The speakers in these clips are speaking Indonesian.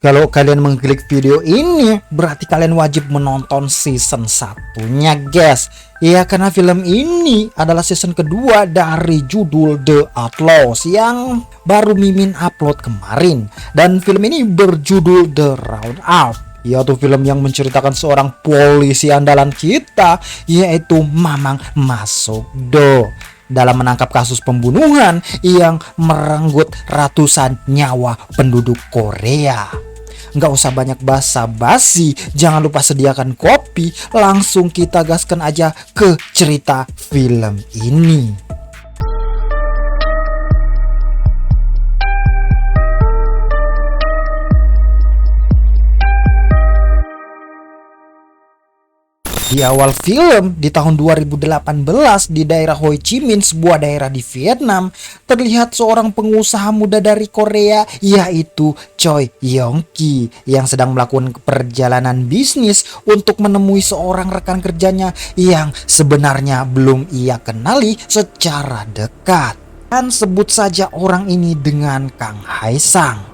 Kalau kalian mengklik video ini, berarti kalian wajib menonton season satunya, guys. Ya, karena film ini adalah season kedua dari judul The Outlaws yang baru Mimin upload kemarin. Dan film ini berjudul The Roundout, yaitu film yang menceritakan seorang polisi andalan kita, yaitu Mamang Masokdo, dalam menangkap kasus pembunuhan yang merenggut ratusan nyawa penduduk Korea. Nggak usah banyak basa-basi, jangan lupa sediakan kopi, langsung kita gaskan aja ke cerita film ini. Di awal film, di tahun 2018 di daerah Ho Chi Minh, sebuah daerah di Vietnam, terlihat seorang pengusaha muda dari Korea, yaitu Choi Yong-ki, yang sedang melakukan perjalanan bisnis untuk menemui seorang rekan kerjanya yang sebenarnya belum ia kenali secara dekat. Dan sebut saja orang ini dengan Kang Hae Sang.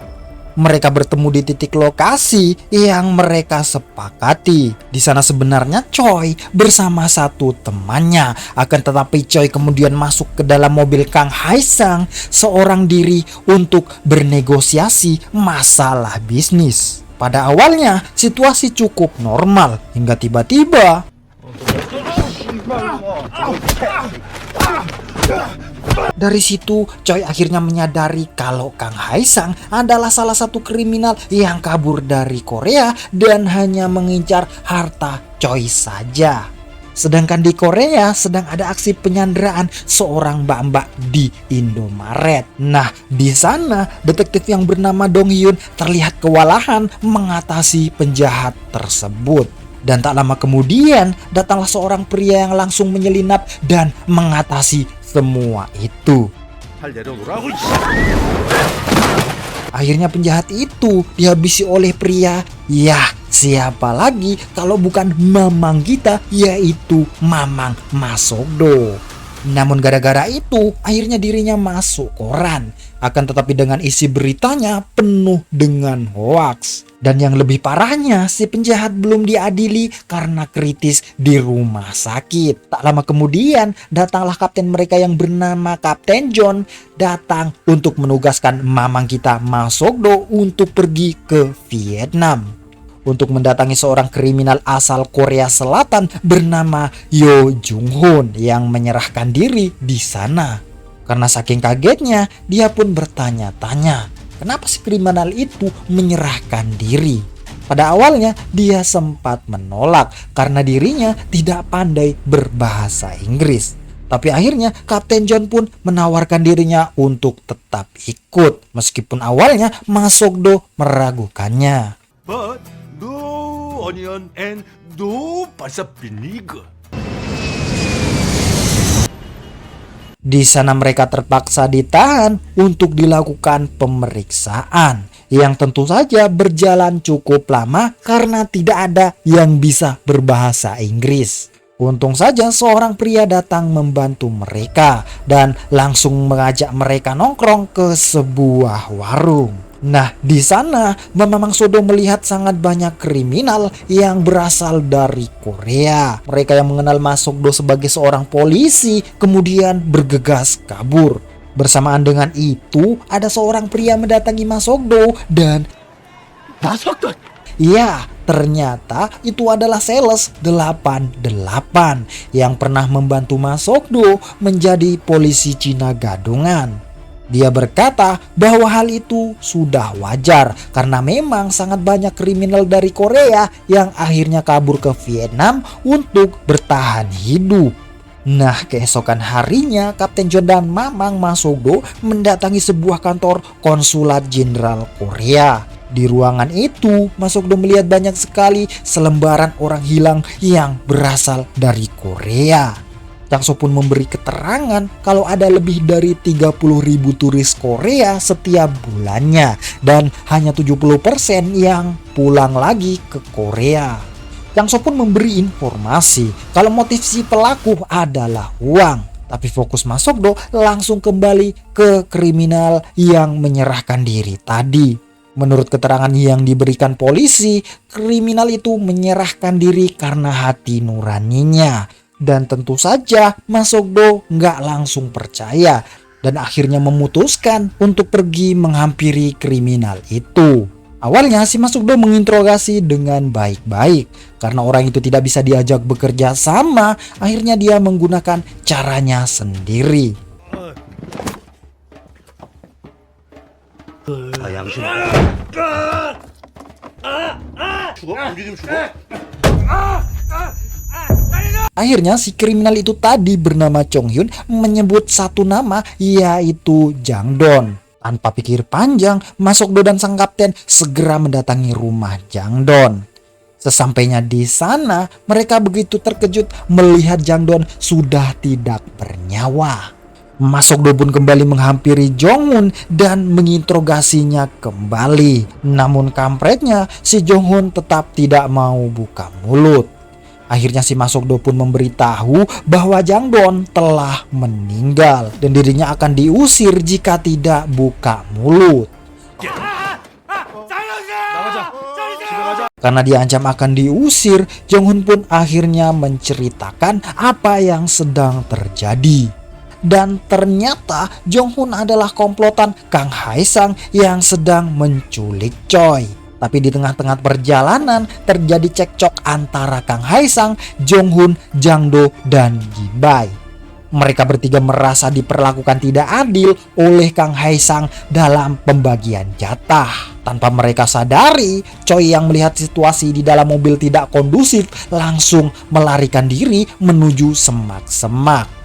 Mereka bertemu di titik lokasi yang mereka sepakati. Di sana sebenarnya Choi bersama satu temannya. Akan tetapi Choi kemudian masuk ke dalam mobil Kang Hae Sang seorang diri untuk bernegosiasi masalah bisnis. Pada awalnya situasi cukup normal hingga tiba-tiba dari situ Choi akhirnya menyadari kalau Kang Hae Sang adalah salah satu kriminal yang kabur dari Korea dan hanya mengincar harta Choi saja. Sedangkan di Korea sedang ada aksi penyanderaan seorang mbak-mbak di Indomaret. Nah, di sana detektif yang bernama Dong Hyun terlihat kewalahan mengatasi penjahat tersebut. Dan tak lama kemudian datanglah seorang pria yang langsung menyelinap dan mengatasi semua itu. Akhirnya penjahat itu dihabisi oleh pria. Yah, siapa lagi kalau bukan mamang kita, yaitu Mamang Masokdo. Namun gara-gara itu akhirnya dirinya masuk koran. Akan tetapi dengan isi beritanya penuh dengan hoaks. Dan yang lebih parahnya, si penjahat belum diadili karena kritis di rumah sakit. Tak lama kemudian datanglah kapten mereka yang bernama Kapten John datang untuk menugaskan mamang kita Masokdo untuk pergi ke Vietnam untuk mendatangi seorang kriminal asal Korea Selatan bernama Yo Jung Hoon yang menyerahkan diri di sana. Karena saking kagetnya, dia pun bertanya-tanya, kenapa si kriminal itu menyerahkan diri? Pada awalnya dia sempat menolak karena dirinya tidak pandai berbahasa Inggris. Tapi akhirnya Kapten John pun menawarkan dirinya untuk tetap ikut, meskipun awalnya Masokdo meragukannya. But no onion and no pasak vinegar. Di sana mereka terpaksa ditahan untuk dilakukan pemeriksaan yang tentu saja berjalan cukup lama karena tidak ada yang bisa berbahasa Inggris. Untung saja seorang pria datang membantu mereka dan langsung mengajak mereka nongkrong ke sebuah warung. Nah, di sana Mamang Masokdo melihat sangat banyak kriminal yang berasal dari Korea. Mereka yang mengenal Masokdo sebagai seorang polisi kemudian bergegas kabur. Bersamaan dengan itu, ada seorang pria mendatangi Masokdo dan Masokdo. ya, ternyata itu adalah sales 88 yang pernah membantu Masokdo menjadi polisi Cina gadungan. Dia berkata bahwa hal itu sudah wajar karena memang sangat banyak kriminal dari Korea yang akhirnya kabur ke Vietnam untuk bertahan hidup. Nah, keesokan harinya Kapten John dan Mamang Masokdo mendatangi sebuah kantor konsulat jenderal Korea. Di ruangan itu, Masokdo melihat banyak sekali selembaran orang hilang yang berasal dari Korea. Changso pun memberi keterangan kalau ada lebih dari 30.000 turis Korea setiap bulannya dan hanya 70% yang pulang lagi ke Korea. Changso pun memberi informasi kalau motif si pelaku adalah uang, tapi fokus Masokdo langsung kembali ke kriminal yang menyerahkan diri tadi. Menurut keterangan yang diberikan polisi, kriminal itu menyerahkan diri karena hati nuraninya. Dan tentu saja Mas Sogdo nggak langsung percaya dan akhirnya memutuskan untuk pergi menghampiri kriminal itu. Awalnya si Mas Sogdo menginterogasi dengan baik-baik. Karena orang itu tidak bisa diajak bekerja sama, akhirnya dia menggunakan caranya sendiri. 양심. 죽어? 우리 좀 죽어? Akhirnya si kriminal itu tadi bernama Chong Hyun menyebut satu nama, yaitu Jang Don. Tanpa pikir panjang, Mas Sogdo dan sang kapten segera mendatangi rumah Jang Don. Sesampainya di sana, mereka begitu terkejut melihat Jang Don sudah tidak bernyawa. Mas Sogdo pun kembali menghampiri Jong Hun dan menginterogasinya kembali. Namun kampretnya, si Jong Hun tetap tidak mau buka mulut. Akhirnya si Mas Sogdo pun memberitahu bahwa Jang Don telah meninggal dan dirinya akan diusir jika tidak buka mulut. Karena diancam akan diusir, Jong Hun pun akhirnya menceritakan apa yang sedang terjadi. Dan ternyata Jong Hun adalah komplotan Kang Hae Sang yang sedang menculik Choi. Tapi di tengah-tengah perjalanan terjadi cekcok antara Kang Hae Sang, Jong Hun, Jang Do, dan Gibai. Mereka bertiga merasa diperlakukan tidak adil oleh Kang Hae Sang dalam pembagian jatah. Tanpa mereka sadari, Choi yang melihat situasi di dalam mobil tidak kondusif langsung melarikan diri menuju semak-semak.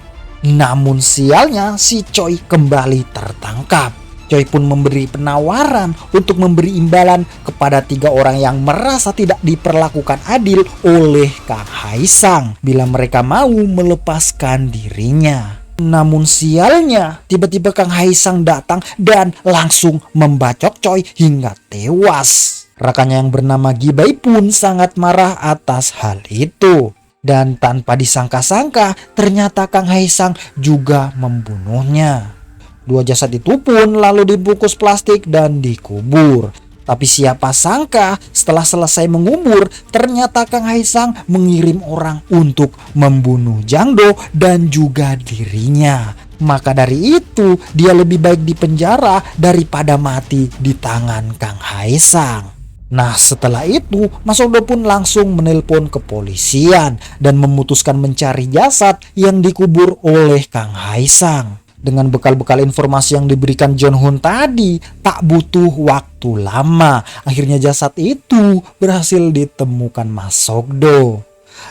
Namun sialnya si Choi kembali tertangkap. Choi pun memberi penawaran untuk memberi imbalan kepada 3 orang yang merasa tidak diperlakukan adil oleh Kang Hae Sang bila mereka mau melepaskan dirinya. Namun sialnya, tiba-tiba Kang Hae Sang datang dan langsung membacok Choi hingga tewas. Rekannya yang bernama Gibai pun sangat marah atas hal itu. Dan tanpa disangka-sangka, ternyata Kang Hae Sang juga membunuhnya. 2 jasad itu pun lalu dibungkus plastik dan dikubur. Tapi siapa sangka setelah selesai mengubur, ternyata Kang Hae Sang mengirim orang untuk membunuh Jang Do dan juga dirinya. Maka dari itu, dia lebih baik di penjara daripada mati di tangan Kang Hae Sang. Nah, setelah itu, Mas Sogdo pun langsung menelpon kepolisian dan memutuskan mencari jasad yang dikubur oleh Kang Hae Sang. Dengan bekal-bekal informasi yang diberikan Jong Hun tadi, tak butuh waktu lama. Akhirnya jasad itu berhasil ditemukan Mas Sogdo.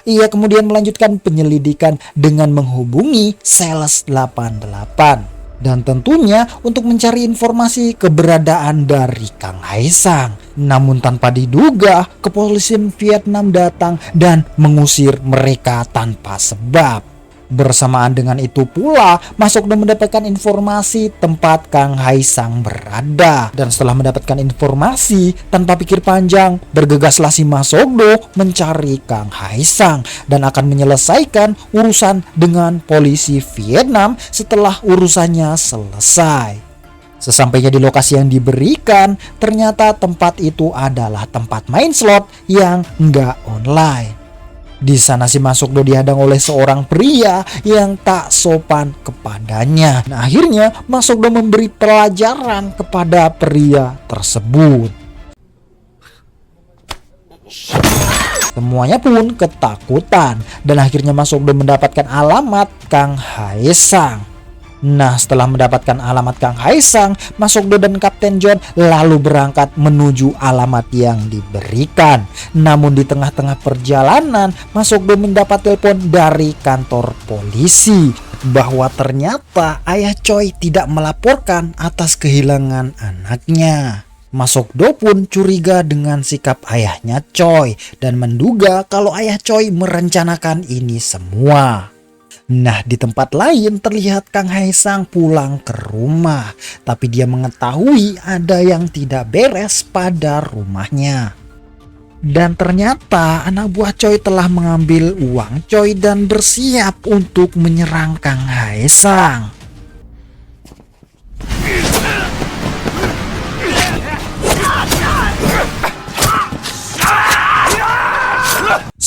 Ia kemudian melanjutkan penyelidikan dengan menghubungi Sales 88. Dan tentunya untuk mencari informasi keberadaan dari Kang Hae Sang. Namun tanpa diduga, kepolisian Vietnam datang dan mengusir mereka tanpa sebab. Bersamaan dengan itu pula, Mas Sogdo mendapatkan informasi tempat Kang Hae Sang berada. Dan setelah mendapatkan informasi, tanpa pikir panjang, bergegaslah si Mas Sogdo mencari Kang Hae Sang dan akan menyelesaikan urusan dengan polisi Vietnam setelah urusannya selesai. Sesampainya di lokasi yang diberikan, ternyata tempat itu adalah tempat main slot yang nggak online. Di sana si Mas Sogdo dihadang oleh seorang pria yang tak sopan kepadanya. Nah, akhirnya Mas Sogdo memberi pelajaran kepada pria tersebut. Semuanya pun ketakutan dan akhirnya Mas Sogdo mendapatkan alamat Kang Hae Sang. Nah, setelah mendapatkan alamat Kang Hae Sang, Mas Sogdo dan Kapten John lalu berangkat menuju alamat yang diberikan. Namun di tengah-tengah perjalanan, Mas Sogdo mendapat telepon dari kantor polisi bahwa ternyata ayah Choi tidak melaporkan atas kehilangan anaknya. Mas Sogdo pun curiga dengan sikap ayahnya Choi dan menduga kalau ayah Choi merencanakan ini semua. Nah, di tempat lain terlihat Kang Hae Sang pulang ke rumah, tapi dia mengetahui ada yang tidak beres pada rumahnya. Dan ternyata anak buah Choi telah mengambil uang Choi dan bersiap untuk menyerang Kang Hae Sang.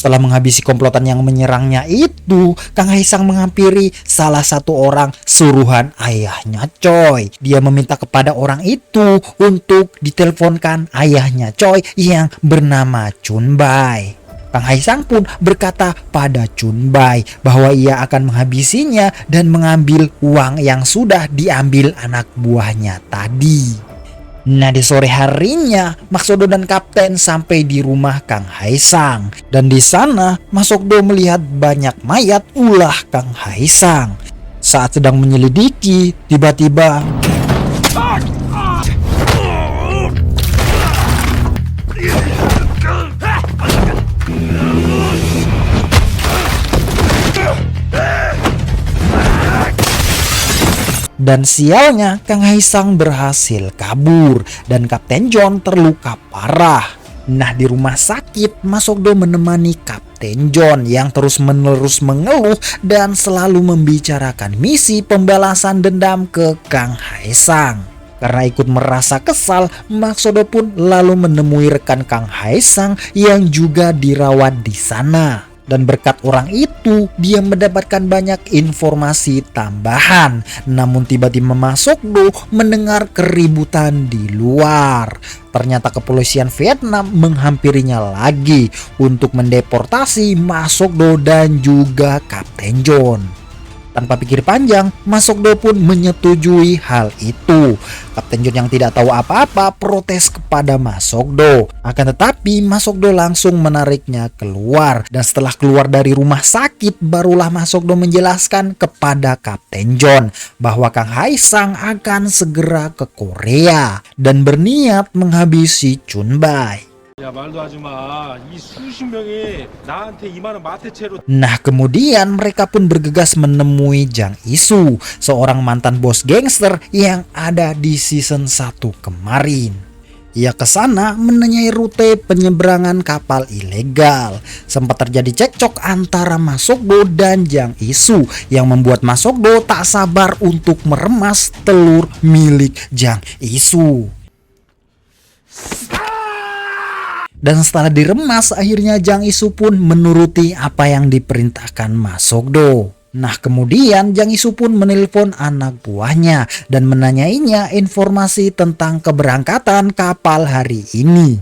Setelah menghabisi komplotan yang menyerangnya itu, Kang Haesang menghampiri salah satu orang suruhan ayahnya Choi. Dia meminta kepada orang itu untuk diteleponkan ayahnya Choi yang bernama Chun Bai. Kang Haesang pun berkata pada Chun Bai bahwa ia akan menghabisinya dan mengambil uang yang sudah diambil anak buahnya tadi. Nah, di sore harinya, Mak Sokdo dan Kapten sampai di rumah Kang Haesang. Dan di sana, Mak Sokdo melihat banyak mayat ulah Kang Haesang. Saat sedang menyelidiki, tiba-tiba dan sialnya Kang Haesang berhasil kabur dan Kapten John terluka parah. Nah, di rumah sakit, Mak Sokdo menemani Kapten John yang terus-menerus mengeluh dan selalu membicarakan misi pembalasan dendam ke Kang Haesang. Karena ikut merasa kesal, Mak Sokdo pun lalu menemui rekan Kang Haesang yang juga dirawat di sana. Dan berkat orang itu, dia mendapatkan banyak informasi tambahan. Namun tiba-tiba Mak Sokdo mendengar keributan di luar. Ternyata kepolisian Vietnam menghampirinya lagi untuk mendeportasi Mak Sokdo dan juga Kapten John. Tanpa pikir panjang, Mak Sokdo pun menyetujui hal itu. Kapten John yang tidak tahu apa-apa protes kepada Mak Sokdo. Akan tetapi Mak Sokdo langsung menariknya keluar. Dan setelah keluar dari rumah sakit, barulah Mak Sokdo menjelaskan kepada Kapten John bahwa Kang Haesang akan segera ke Korea dan berniat menghabisi Chun Bai. 야 말도 하지 마. 이 수십 명이 나한테 이만한 마테체로. Nah, kemudian mereka pun bergegas menemui Jang Isu, seorang mantan bos gangster yang ada di season 1 kemarin. Ia ke sana menanyai rute penyeberangan kapal ilegal. Sempat terjadi cekcok antara Mak Sokdo dan Jang Isu yang membuat Mak Sokdo tak sabar untuk meremas telur milik Jang Isu. Dan setelah diremas, akhirnya Jang Isu pun menuruti apa yang diperintahkan Mak Sokdo. Nah, kemudian Jang Isu pun menelpon anak buahnya dan menanyainya informasi tentang keberangkatan kapal hari ini.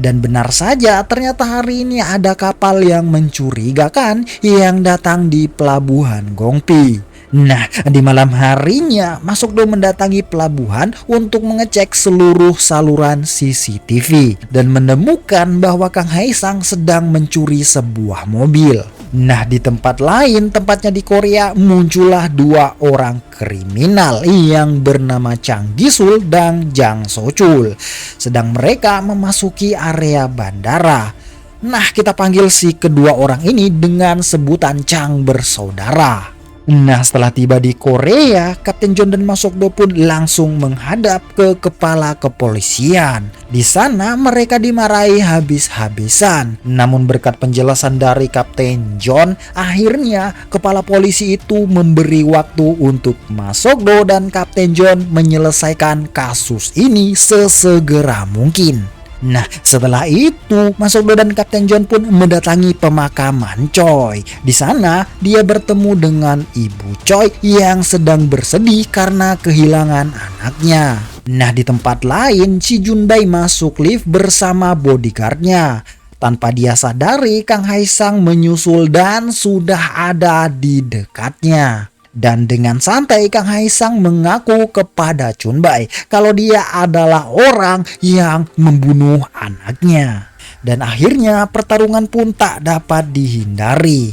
Dan benar saja, ternyata hari ini ada kapal yang mencurigakan yang datang di pelabuhan Gongpi. Nah, di malam harinya, Mak Sokdo mendatangi pelabuhan untuk mengecek seluruh saluran CCTV dan menemukan bahwa Kang Haesang sedang mencuri sebuah mobil. Nah, di tempat lain, tempatnya di Korea, muncullah dua orang kriminal yang bernama Chang Gisul dan Jang Sochul. Sedang mereka memasuki area bandara. Nah, kita panggil si kedua orang ini dengan sebutan Chang bersaudara. Nah, setelah tiba di Korea, Kapten John dan Mak Sokdo pun langsung menghadap ke kepala kepolisian. Di sana mereka dimarahi habis-habisan. Namun berkat penjelasan dari Kapten John, akhirnya kepala polisi itu memberi waktu untuk Mak Sokdo dan Kapten John menyelesaikan kasus ini sesegera mungkin. Nah, setelah itu, Mak Sokdo dan Kapten John pun mendatangi pemakaman Choi. Di sana, dia bertemu dengan ibu Choi yang sedang bersedih karena kehilangan anaknya. Nah, di tempat lain, si Chun Bai masuk lift bersama bodyguardnya. Tanpa dia sadari, Kang Haesang menyusul dan sudah ada di dekatnya. Dan dengan santai Kang Haesang mengaku kepada Chun Bai kalau dia adalah orang yang membunuh anaknya. Dan akhirnya pertarungan pun tak dapat dihindari.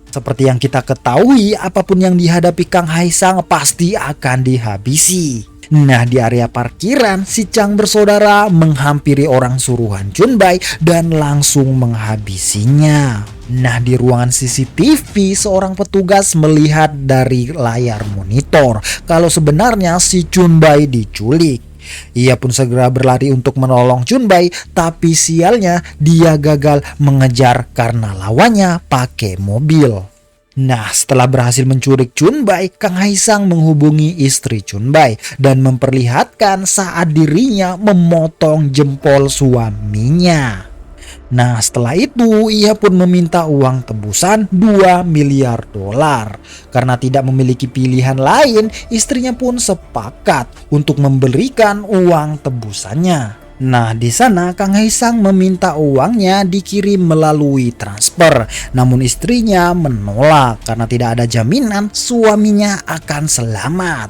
Seperti yang kita ketahui, apapun yang dihadapi Kang Haesang pasti akan dihabisi. Nah, di area parkiran, si Chang bersaudara menghampiri orang suruhan Chun Bai dan langsung menghabisinya. Nah, di ruangan CCTV, seorang petugas melihat dari layar monitor kalau sebenarnya si Chun Bai diculik. Ia pun segera berlari untuk menolong Chun Bai, tapi sialnya dia gagal mengejar karena lawannya pakai mobil. Nah, setelah berhasil menculik Chun Bai, Kang Haesang menghubungi istri Chun Bai dan memperlihatkan saat dirinya memotong jempol suaminya. Nah, setelah itu ia pun meminta uang tebusan 2 miliar dolar. Karena tidak memiliki pilihan lain, istrinya pun sepakat untuk memberikan uang tebusannya. Nah, di sana Kang Haesang meminta uangnya dikirim melalui transfer. Namun istrinya menolak karena tidak ada jaminan suaminya akan selamat.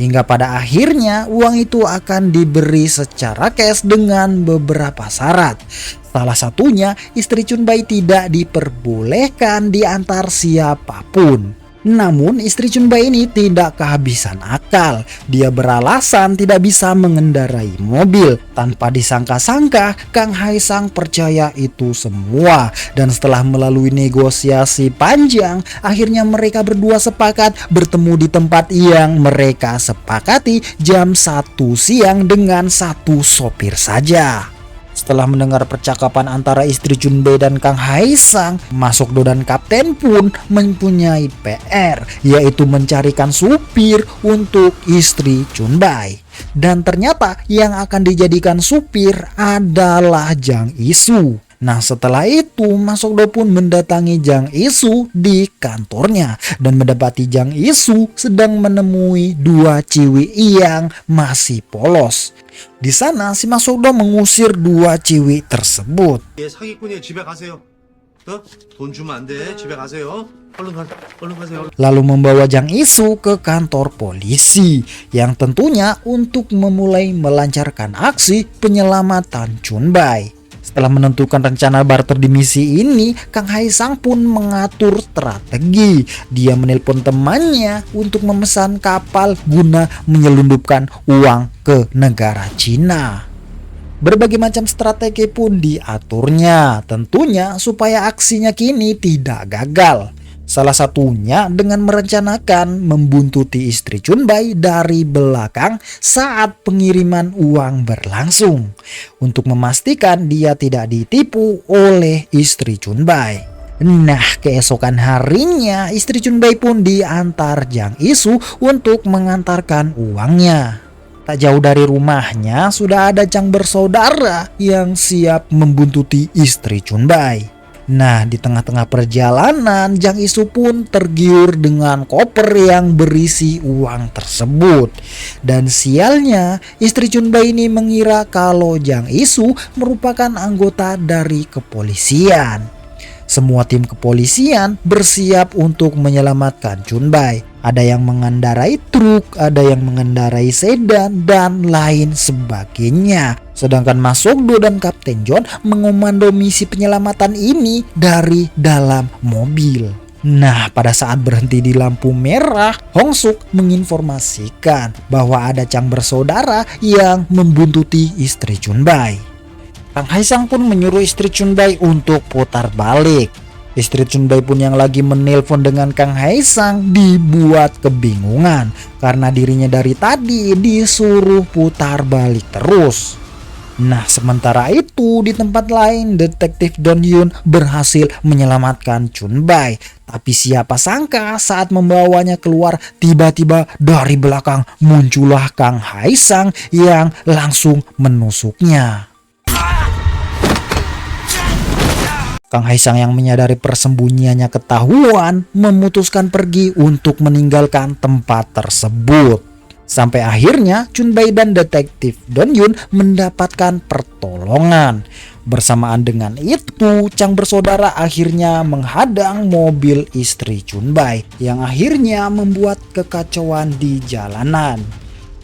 Hingga pada akhirnya uang itu akan diberi secara cash dengan beberapa syarat. Salah satunya istri Chun Bai tidak diperbolehkan diantar siapapun. Namun istri Chun Bai ini tidak kehabisan akal. Dia beralasan tidak bisa mengendarai mobil. Tanpa disangka-sangka Kang Haesang percaya itu semua. Dan setelah melalui negosiasi panjang, akhirnya mereka berdua sepakat bertemu di tempat yang mereka sepakati jam 1 siang dengan satu sopir saja. Setelah mendengar percakapan antara istri Chun Bai dan Kang Haesang, Masokdo dan Kapten pun mempunyai PR, yaitu mencarikan supir untuk istri Chun Bai. Dan ternyata yang akan dijadikan supir adalah Jang Isu. Nah, setelah itu Masokdo pun mendatangi Jang Isu di kantornya dan mendapati Jang Isu sedang menemui 2 ciwi yang masih polos. Di sana si Masokdo mengusir 2 ciwi tersebut. 사기꾼이 집에 가세요. 돈 주면 안 돼. 집에 가세요. 얼른 가세요. Lalu membawa Jang Isu ke kantor polisi yang tentunya untuk memulai melancarkan aksi penyelamatan Chun Bai. Setelah menentukan rencana barter di misi ini, Kang Haesang pun mengatur strategi. Dia menelpon temannya untuk memesan kapal guna menyelundupkan uang ke negara Cina. Berbagai macam strategi pun diaturnya, tentunya supaya aksinya kini tidak gagal. Salah satunya dengan merencanakan membuntuti istri Chun Bai dari belakang saat pengiriman uang berlangsung, untuk memastikan dia tidak ditipu oleh istri Chun Bai. Nah, keesokan harinya istri Chun Bai pun diantar Jang Isu untuk mengantarkan uangnya. Tak jauh dari rumahnya sudah ada Chang bersaudara yang siap membuntuti istri Chun Bai. Nah, di tengah-tengah perjalanan Jang Isu pun tergiur dengan koper yang berisi uang tersebut. Dan sialnya istri Chun Bai ini mengira kalau Jang Isu merupakan anggota dari kepolisian. Semua tim kepolisian bersiap untuk menyelamatkan Chun Bai. Ada yang mengendarai truk, ada yang mengendarai sedan, dan lain sebagainya. Sedangkan Masokdo dan Kapten John mengomando misi penyelamatan ini dari dalam mobil. Nah, pada saat berhenti di lampu merah, Hong Suk menginformasikan bahwa ada Chang bersaudara yang membuntuti istri Chun Bai. Kang Haesang pun menyuruh istri Chun Bai untuk putar balik. Istri Chun Bai pun yang lagi menelpon dengan Kang Haesang dibuat kebingungan karena dirinya dari tadi disuruh putar balik terus. Nah, sementara itu di tempat lain detektif Don Yun berhasil menyelamatkan Chun Bai. Tapi siapa sangka saat membawanya keluar, tiba-tiba dari belakang muncullah Kang Haesang yang langsung menusuknya. Kang Haesang yang menyadari persembunyiannya ketahuan memutuskan pergi untuk meninggalkan tempat tersebut. Sampai akhirnya Chun Bai dan detektif Don Yun mendapatkan pertolongan. Bersamaan dengan itu, Chang bersaudara akhirnya menghadang mobil istri Chun Bai yang akhirnya membuat kekacauan di jalanan.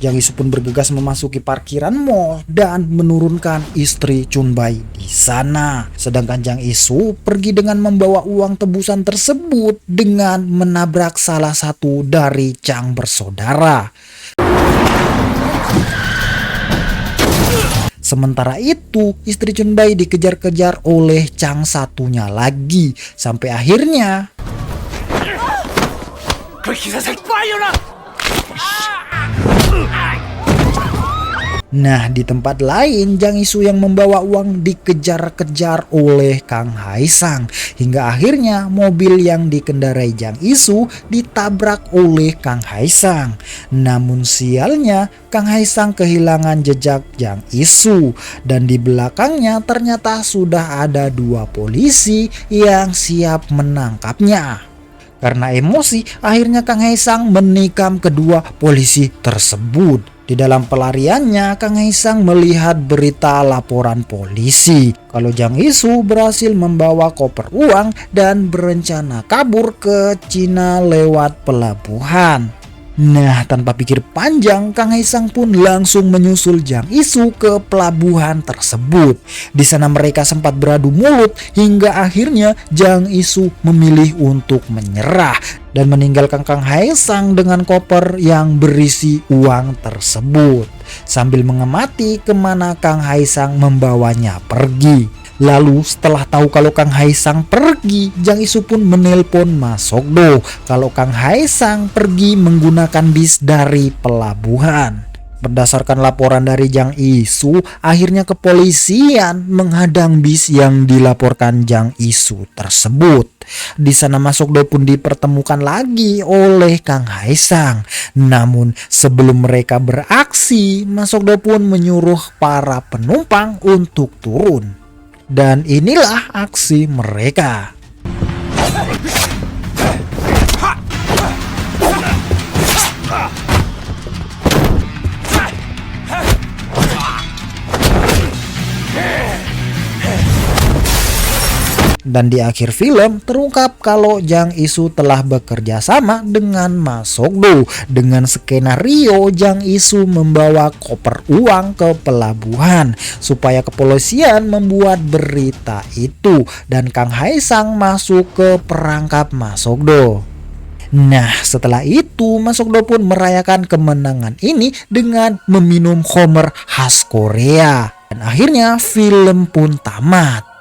Jang Isu pun bergegas memasuki parkiran mall dan menurunkan istri Chun Bai di sana. Sedangkan Jang Isu pergi dengan membawa uang tebusan tersebut dengan menabrak salah satu dari Chang bersaudara. Sementara itu, istri Chun Bai dikejar-kejar oleh Chang satunya lagi. Sampai akhirnya Nah, di tempat lain, Jang Isu yang membawa uang dikejar-kejar oleh Kang Haisang. Hingga akhirnya mobil yang dikendarai Jang Isu ditabrak oleh Kang Haisang. Namun sialnya, Kang Haisang kehilangan jejak Jang Isu. Dan di belakangnya ternyata sudah ada 2 polisi yang siap menangkapnya. Karena emosi, akhirnya Kang Haisang menikam kedua polisi tersebut. Di dalam pelariannya, Kang Haisang melihat berita laporan polisi kalau Jang Isu berhasil membawa koper uang dan berencana kabur ke Cina lewat pelabuhan. Nah, tanpa pikir panjang, Kang Haisang pun langsung menyusul Jang Isu ke pelabuhan tersebut. Di sana mereka sempat beradu mulut hingga akhirnya Jang Isu memilih untuk menyerah dan meninggalkan Kang Haisang dengan koper yang berisi uang tersebut sambil mengamati kemana Kang Haisang membawanya pergi. Lalu setelah tahu kalau Kang Haisang pergi, Jang Isu pun menelpon Mas Sogdo kalau Kang Haisang pergi menggunakan bis dari pelabuhan. Berdasarkan laporan dari Jang Isu, akhirnya kepolisian menghadang bis yang dilaporkan Jang Isu tersebut. Di sana Mas Sogdo pun dipertemukan lagi oleh Kang Haisang. Namun sebelum mereka beraksi, Mas Sogdo pun menyuruh para penumpang untuk turun. Dan inilah aksi mereka. Dan di akhir film terungkap kalau Jang Isu telah bekerja sama dengan Mas Sogdo. Dengan skenario Jang Isu membawa koper uang ke pelabuhan supaya kepolisian membuat berita itu dan Kang Haisang masuk ke perangkap Mas Sogdo. Nah, setelah itu Mas Sogdo pun merayakan kemenangan ini dengan meminum Homer khas Korea. Dan akhirnya film pun tamat.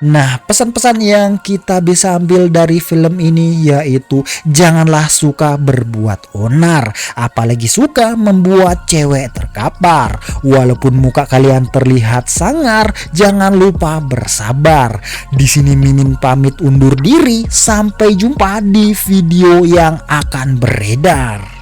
Nah, pesan-pesan yang kita bisa ambil dari film ini yaitu janganlah suka berbuat onar, apalagi suka membuat cewek terkapar. Walaupun muka kalian terlihat sangar, jangan lupa bersabar. Di sini Mimin pamit undur diri, sampai jumpa di video yang akan beredar.